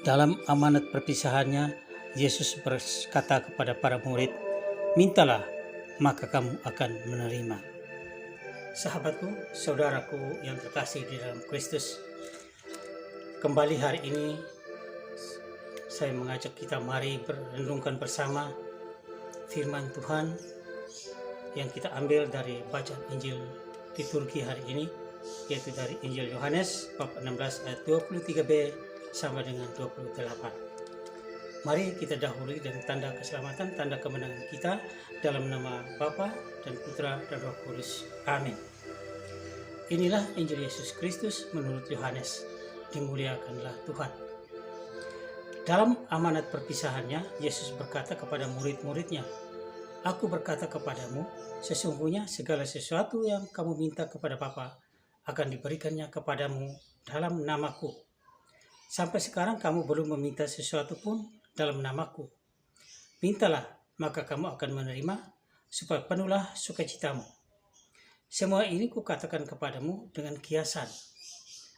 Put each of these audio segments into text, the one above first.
Dalam amanat perpisahannya, Yesus berkata kepada para murid, "Mintalah, maka kamu akan menerima." Sahabatku, saudaraku yang terkasih di dalam Kristus, kembali hari ini saya mengajak kita mari merenungkan bersama firman Tuhan yang kita ambil dari bacaan Injil liturgi hari ini, yaitu dari Injil Yohanes bab 16 ayat 23b sampai dengan 28. Mari kita dahului dengan tanda keselamatan, tanda kemenangan kita dalam nama Bapa dan Putra dan Roh Kudus. Amin. Inilah Injil Yesus Kristus menurut Yohanes. Dimuliakanlah Tuhan. Dalam amanat perpisahannya, Yesus berkata kepada murid-muridnya, "Aku berkata kepadamu, sesungguhnya segala sesuatu yang kamu minta kepada Bapa akan diberikannya kepadamu dalam namaku. Sampai sekarang kamu belum meminta sesuatu pun dalam namaku. Mintalah, maka kamu akan menerima, supaya penuhlah sukacitamu. Semua ini kukatakan kepadamu dengan kiasan.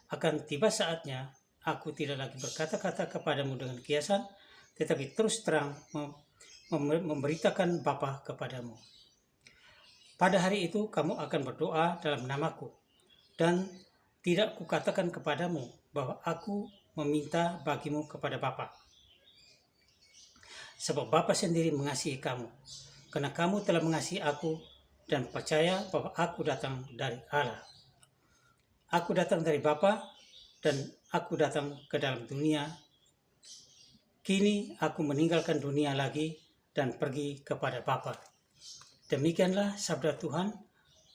Akan tiba saatnya, aku tidak lagi berkata-kata kepadamu dengan kiasan, tetapi terus terang memberitakan Bapa kepadamu. Pada hari itu kamu akan berdoa dalam namaku, dan tidak kukatakan kepadamu bahwa aku meminta bagimu kepada Bapa. Sebab Bapa sendiri mengasihi kamu, karena kamu telah mengasihi aku dan percaya bahwa aku datang dari Allah. Aku datang dari Bapa dan aku datang ke dalam dunia. Kini aku meninggalkan dunia lagi dan pergi kepada Bapa." Demikianlah sabda Tuhan,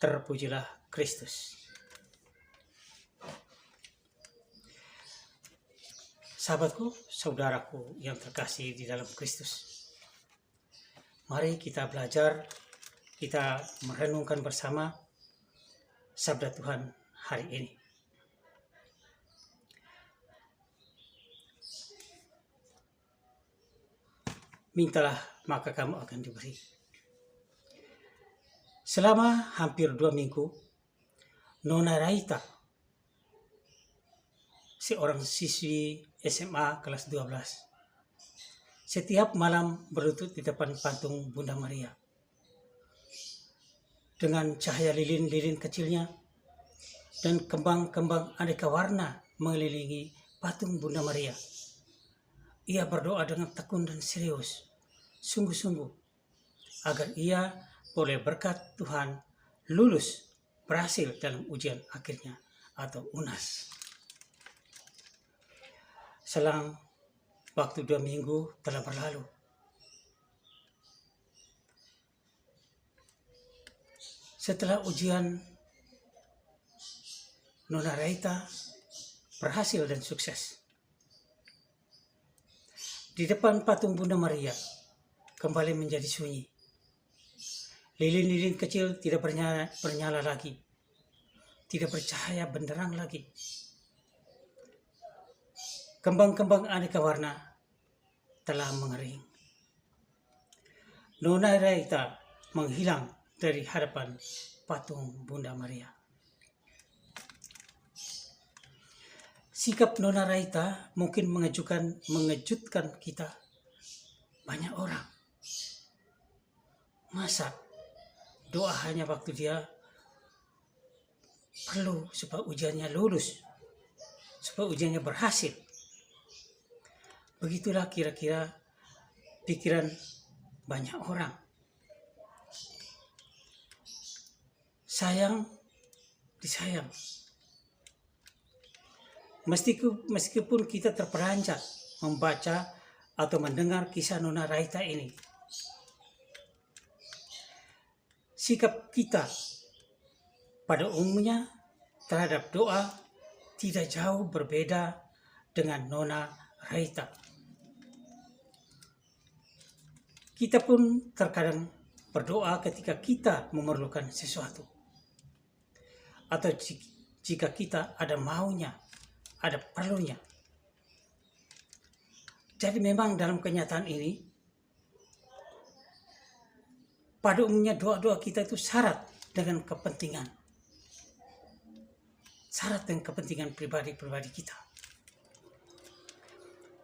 terpujilah Kristus. Sahabatku, saudaraku yang terkasih di dalam Kristus, mari kita belajar, kita merenungkan bersama sabda Tuhan hari ini. Mintalah, maka kamu akan diberi. Selama hampir 2 minggu, Nona Raita, seorang siswi SMA kelas 12, setiap malam berlutut di depan patung Bunda Maria. Dengan cahaya lilin-lilin kecilnya dan kembang-kembang aneka warna mengelilingi patung Bunda Maria, ia berdoa dengan tekun dan serius, sungguh-sungguh, agar ia boleh berkat Tuhan lulus berhasil dalam ujian akhirnya atau UNAS. Selang waktu 2 minggu telah berlalu. Setelah ujian, Nona Raita berhasil dan sukses. Di depan patung Bunda Maria kembali menjadi sunyi. Lilin-lilin kecil tidak bernyala lagi, tidak bercahaya benderang lagi. Kembang-kembang aneka warna telah mengering. Nona Raita menghilang dari hadapan patung Bunda Maria. Sikap Nona Raita mungkin mengejutkan kita, banyak orang. Masa doa hanya waktu dia perlu supaya ujiannya lulus, supaya ujiannya berhasil? Begitulah kira-kira pikiran banyak orang. Sayang disayang. Meskipun kita terperanjat membaca atau mendengar kisah Nona Raita ini, sikap kita pada umumnya terhadap doa tidak jauh berbeda dengan Nona Raita. Kita pun terkadang berdoa ketika kita memerlukan sesuatu, atau jika kita ada maunya, ada perlunya. Jadi memang dalam kenyataan ini, pada umumnya doa-doa kita itu syarat dengan kepentingan. Syarat dengan kepentingan pribadi-pribadi kita.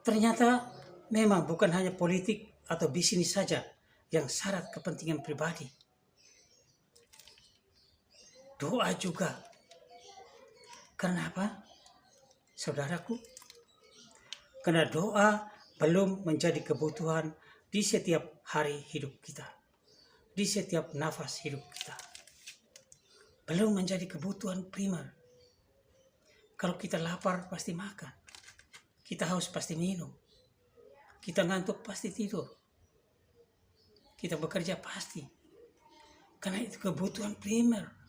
Ternyata memang bukan hanya politik atau bisnis saja yang syarat kepentingan pribadi. Doa juga. Kenapa? Saudaraku, karena doa belum menjadi kebutuhan di setiap hari hidup kita, di setiap nafas hidup kita. Belum menjadi kebutuhan primer. Kalau kita lapar pasti makan, kita haus pasti minum, kita ngantuk pasti tidur, kita bekerja pasti, karena itu kebutuhan primer.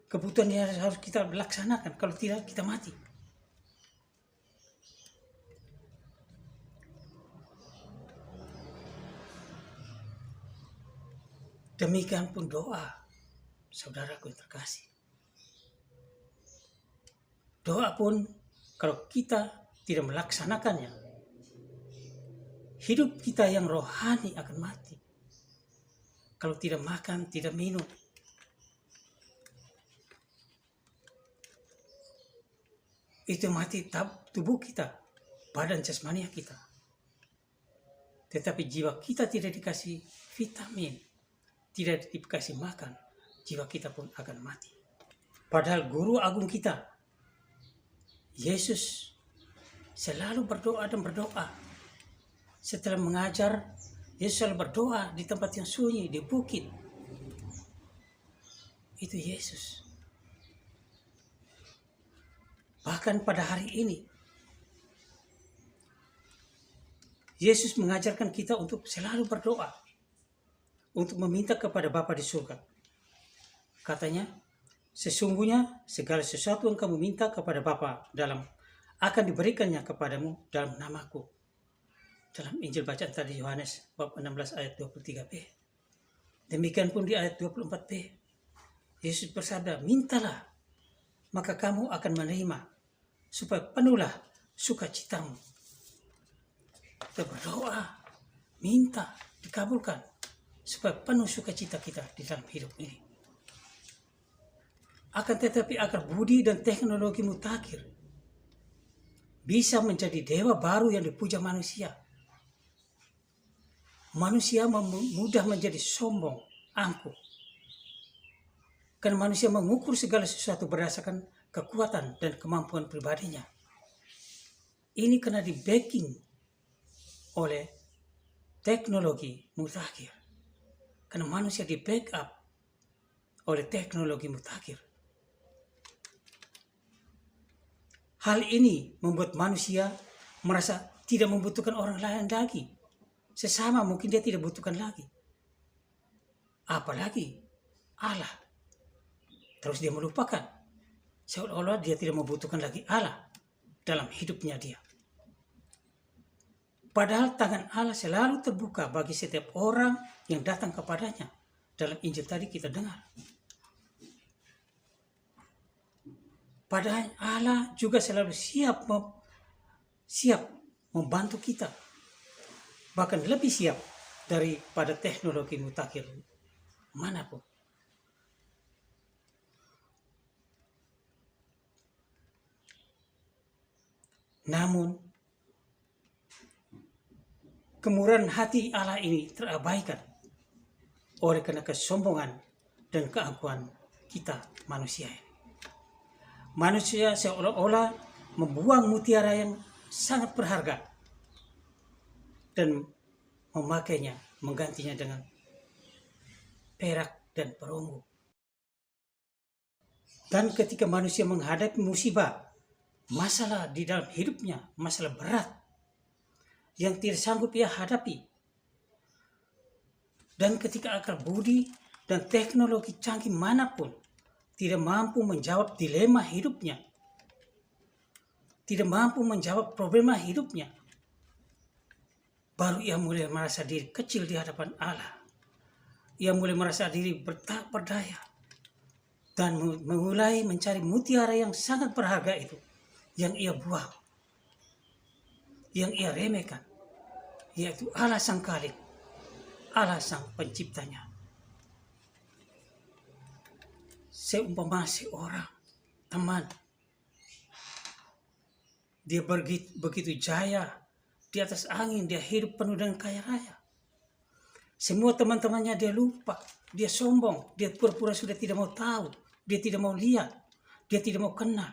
Kebutuhan yang harus kita laksanakan, kalau tidak kita mati. Demikian pun doa, saudaraku yang terkasih. Doa pun kalau kita tidak melaksanakannya, hidup kita yang rohani akan mati. Kalau tidak makan, tidak minum, itu mati tubuh kita, badan jasmania kita. Tetapi jiwa kita tidak dikasih vitamin, tidak dikasih makan, jiwa kita pun akan mati. Padahal guru agung kita, Yesus, selalu berdoa dan berdoa. Setelah mengajar, Yesus selalu berdoa di tempat yang sunyi, di bukit. Itu Yesus. Bahkan pada hari ini, Yesus mengajarkan kita untuk selalu berdoa, untuk meminta kepada Bapa di surga. Katanya, sesungguhnya segala sesuatu yang kamu minta kepada Bapa akan diberikannya kepadamu dalam namaku. Dalam Injil bacaan tadi Yohanes bab 16 ayat 23b. Demikian pun di ayat 24b. Yesus bersabda, mintalah, maka kamu akan menerima, supaya penuhlah sukacitamu. Kita berdoa, minta, dikabulkan, supaya penuh sukacita kita di dalam hidup ini. Akan tetapi agar budi dan teknologi mutakhir bisa menjadi dewa baru yang dipuja manusia. Manusia mudah menjadi sombong, angkuh. Karena manusia mengukur segala sesuatu berdasarkan kekuatan dan kemampuan pribadinya. Ini kena di backing oleh teknologi mutakhir. Karena manusia di backup oleh teknologi mutakhir. Hal ini membuat manusia merasa tidak membutuhkan orang lain lagi. Sesama mungkin dia tidak butuhkan lagi. Apalagi Allah. Terus dia melupakan. Seolah-olah dia tidak membutuhkan lagi Allah dalam hidupnya dia. Padahal tangan Allah selalu terbuka bagi setiap orang yang datang kepadanya. Dalam Injil tadi kita dengar. Padahal Allah juga selalu siap membantu kita. Bahkan lebih siap daripada teknologi mutakhir manapun. Namun, kemurahan hati Allah ini terabaikan oleh karena kesombongan dan keangkuhan kita manusia ini. Manusia seolah-olah membuang mutiara yang sangat berharga dan memakainya, menggantinya dengan perak dan perunggu. Dan ketika manusia menghadapi musibah, masalah di dalam hidupnya, masalah berat yang tidak sanggup ia hadapi, dan ketika akal budi dan teknologi canggih manapun tidak mampu menjawab dilema hidupnya, tidak mampu menjawab problema hidupnya, baru ia mulai merasa diri kecil di hadapan Allah. Ia mulai merasa diri tak berdaya dan mulai mencari mutiara yang sangat berharga itu, yang ia buang, yang ia remehkan, yaitu Allah Sang Khalik, Allah Sang Penciptanya. Seumpama seorang teman Dia begitu jaya di atas angin, dia hidup penuh dengan kaya raya. Semua teman-temannya dia lupa, dia sombong, dia pura-pura sudah tidak mau tahu, dia tidak mau lihat, dia tidak mau kenal.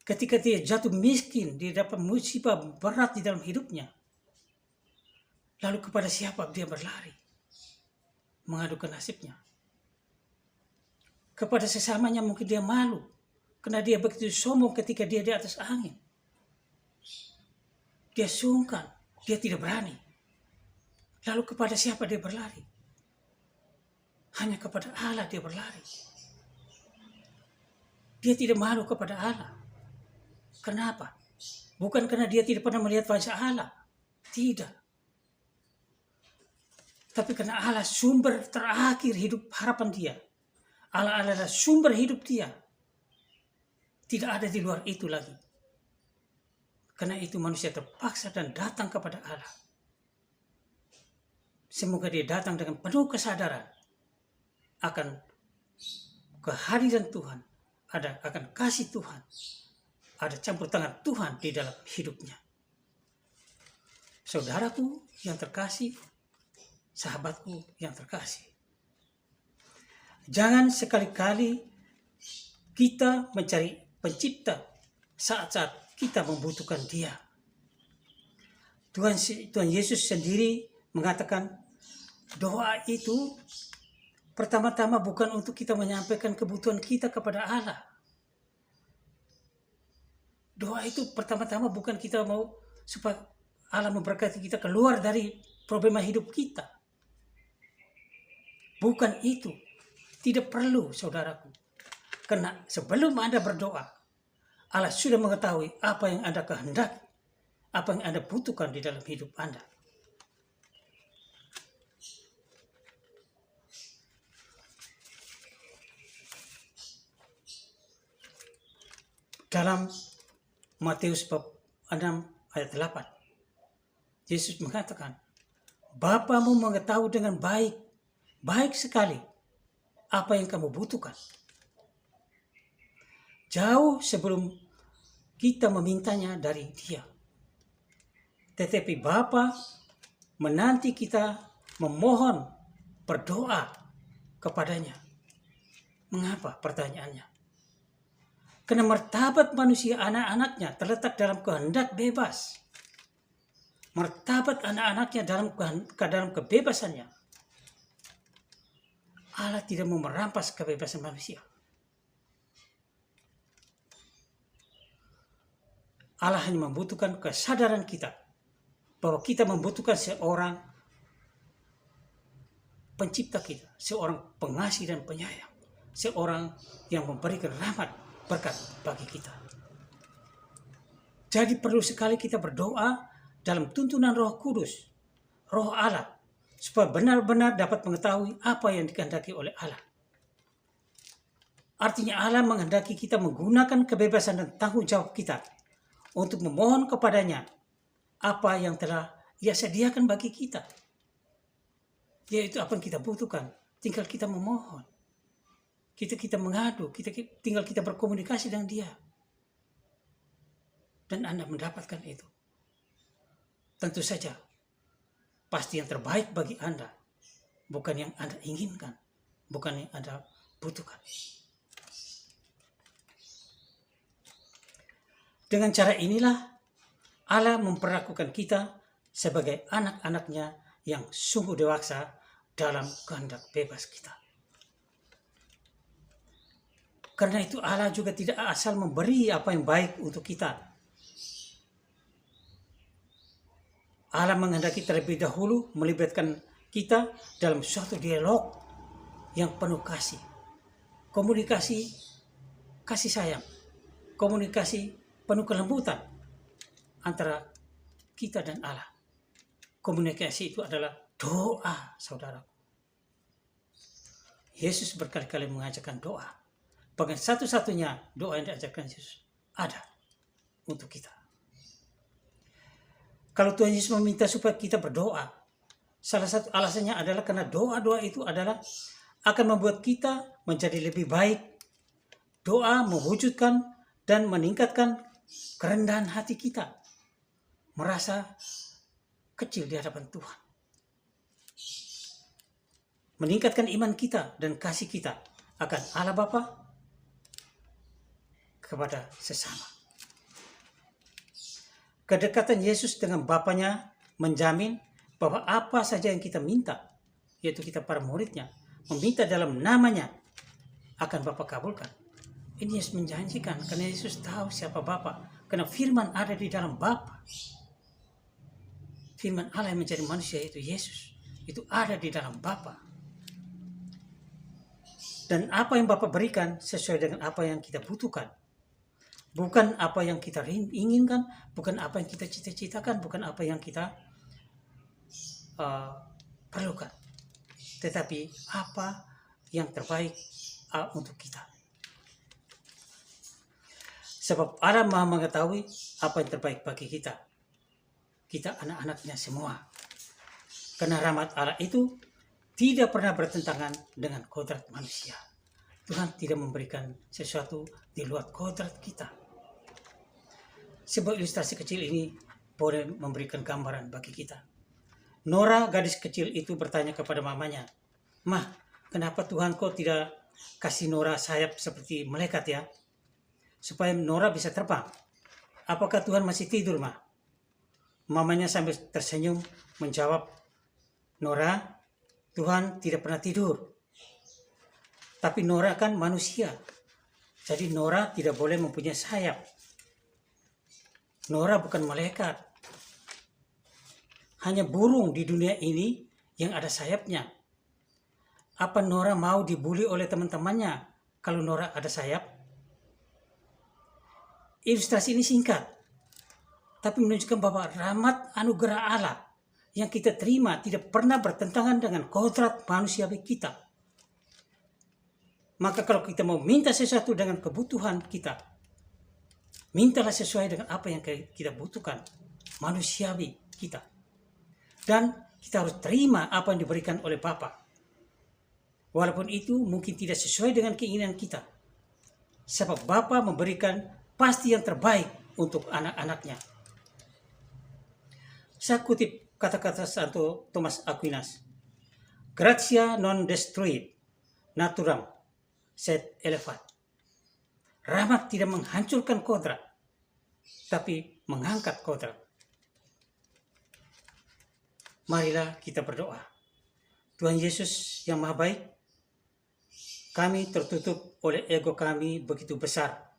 Ketika dia jatuh miskin, dia dapat musibah berat di dalam hidupnya. Lalu kepada siapa dia berlari? Mengadukan nasibnya. Kepada sesamanya mungkin dia malu, karena dia begitu sombong ketika dia di atas angin. Dia sungkan, dia tidak berani. Lalu kepada siapa dia berlari? Hanya kepada Allah dia berlari. Dia tidak malu kepada Allah. Kenapa? Bukan karena dia tidak pernah melihat wajah Allah. Tidak. Tapi karena Allah sumber terakhir hidup harapan dia. Allah adalah sumber hidup dia. Tidak ada di luar itu lagi. Karena itu manusia terpaksa dan datang kepada Allah. Semoga dia datang dengan penuh kesadaran akan kehadiran Tuhan, akan kasih Tuhan, ada campur tangan Tuhan di dalam hidupnya. Saudaraku yang terkasih, sahabatku yang terkasih, jangan sekali-kali kita mencari pencipta saat-saat kita membutuhkan dia. Tuhan Yesus sendiri mengatakan doa itu pertama-tama bukan untuk kita menyampaikan kebutuhan kita kepada Allah. Doa itu pertama-tama bukan kita mau supaya Allah memberkati kita keluar dari problema hidup kita. Bukan itu. Tidak perlu, saudaraku. Karena sebelum Anda berdoa, Allah sudah mengetahui apa yang Anda kehendaki, apa yang Anda butuhkan di dalam hidup Anda. Dalam Matius bab 6 ayat 8, Yesus mengatakan, Bapamu mengetahui dengan baik sekali apa yang kamu butuhkan. Jauh sebelum kita memintanya dari Dia. Tetapi Bapa menanti kita memohon, berdoa kepadanya. Mengapa? Pertanyaannya. Karena martabat manusia anak-anaknya terletak dalam kehendak bebas. Martabat anak-anaknya dalam kebebasannya. Allah tidak mau merampas kebebasan manusia. Allah hanya membutuhkan kesadaran kita bahwa kita membutuhkan seorang pencipta kita, seorang pengasih dan penyayang, seorang yang memberikan rahmat berkat bagi kita. Jadi perlu sekali kita berdoa dalam tuntunan Roh Kudus, Roh Allah, supaya benar-benar dapat mengetahui apa yang dikehendaki oleh Allah. Artinya Allah menghendaki kita menggunakan kebebasan dan tanggung jawab kita untuk memohon kepadanya apa yang telah Ia sediakan bagi kita. Yaitu apa yang kita butuhkan, tinggal kita memohon. Kita mengadu, tinggal kita berkomunikasi dengan Dia. Dan Anda mendapatkan itu. Tentu saja, pasti yang terbaik bagi Anda. Bukan yang Anda inginkan, bukan yang Anda butuhkan. Dengan cara inilah Allah memperlakukan kita sebagai anak-anaknya yang sungguh dewasa dalam kehendak bebas kita. Karena itu Allah juga tidak asal memberi apa yang baik untuk kita. Allah menghendaki terlebih dahulu melibatkan kita dalam suatu dialog yang penuh kasih. Komunikasi kasih sayang. Komunikasi penuh kelembutan antara kita dan Allah. Komunikasi itu adalah doa, saudaraku. Yesus berkali-kali mengajarkan doa. Bahkan satu-satunya doa yang diajarkan Yesus ada untuk kita. Kalau Tuhan Yesus meminta supaya kita berdoa, salah satu alasannya adalah karena doa-doa itu adalah akan membuat kita menjadi lebih baik. Doa mewujudkan dan meningkatkan kerendahan hati kita, merasa kecil di hadapan Tuhan. Meningkatkan iman kita dan kasih kita akan Allah Bapa kepada sesama. Kedekatan Yesus dengan Bapanya menjamin bahwa apa saja yang kita minta, yaitu kita para muridnya, meminta dalam namanya, akan Bapa kabulkan. Ini Yesus menjanjikan karena Yesus tahu siapa Bapa. Karena firman ada di dalam Bapa. Firman Allah yang menjadi manusia itu Yesus. Itu ada di dalam Bapa. Dan apa yang Bapa berikan sesuai dengan apa yang kita butuhkan. Bukan apa yang kita inginkan, bukan apa yang kita cita-citakan, bukan apa yang kita perlukan. Tetapi apa yang terbaik untuk kita. Sebab Allah Maha mengetahui apa yang terbaik bagi kita. Kita anak-anaknya semua. Karena rahmat Allah itu tidak pernah bertentangan dengan kodrat manusia. Tuhan tidak memberikan sesuatu di luar kodrat kita. Sebuah ilustrasi kecil ini boleh memberikan gambaran bagi kita. Nora, gadis kecil itu bertanya kepada mamanya, "Mah, kenapa Tuhan kok tidak kasih Nora sayap seperti malaikat ya? Supaya Nora bisa terbang. Apakah Tuhan masih tidur, Mah?" Mamanya sambil tersenyum menjawab, "Nora, Tuhan tidak pernah tidur. Tapi Nora kan manusia. Jadi Nora tidak boleh mempunyai sayap. Nora bukan malaikat. Hanya burung di dunia ini yang ada sayapnya. Apa Nora mau dibully oleh teman-temannya kalau Nora ada sayap?" Ilustrasi ini singkat, tapi menunjukkan bahwa rahmat anugerah Allah yang kita terima tidak pernah bertentangan dengan kodrat manusiawi kita. Maka kalau kita mau minta sesuatu dengan kebutuhan kita, mintalah sesuai dengan apa yang kita butuhkan, manusiawi kita. Dan kita harus terima apa yang diberikan oleh Bapa. Walaupun itu mungkin tidak sesuai dengan keinginan kita. Sebab Bapa memberikan pasti yang terbaik untuk anak-anaknya. Saya kutip kata-kata Santo Thomas Aquinas. Gratia non destruit naturam sed elevat. Rahmat tidak menghancurkan kodrat, tapi mengangkat kodrat. Marilah kita berdoa. Tuhan Yesus yang Maha Baik, kami tertutup oleh ego kami begitu besar,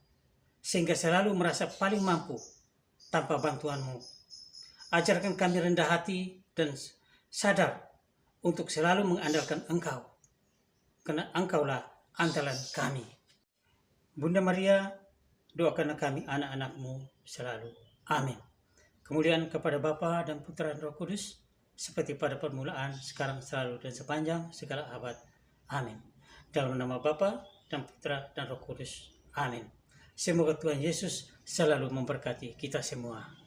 sehingga selalu merasa paling mampu tanpa bantuan-Mu. Ajarkan kami rendah hati dan sadar untuk selalu mengandalkan Engkau, karena Engkaulah andalan kami. Bunda Maria, doakanlah kami anak-anak-Mu selalu. Amin. Kemuliaan kepada Bapa dan Putra dan Roh Kudus, seperti pada permulaan, sekarang, selalu, dan sepanjang segala abad. Amin. Dalam nama Bapa dan Putra dan Roh Kudus. Amin. Semoga Tuhan Yesus selalu memberkati kita semua.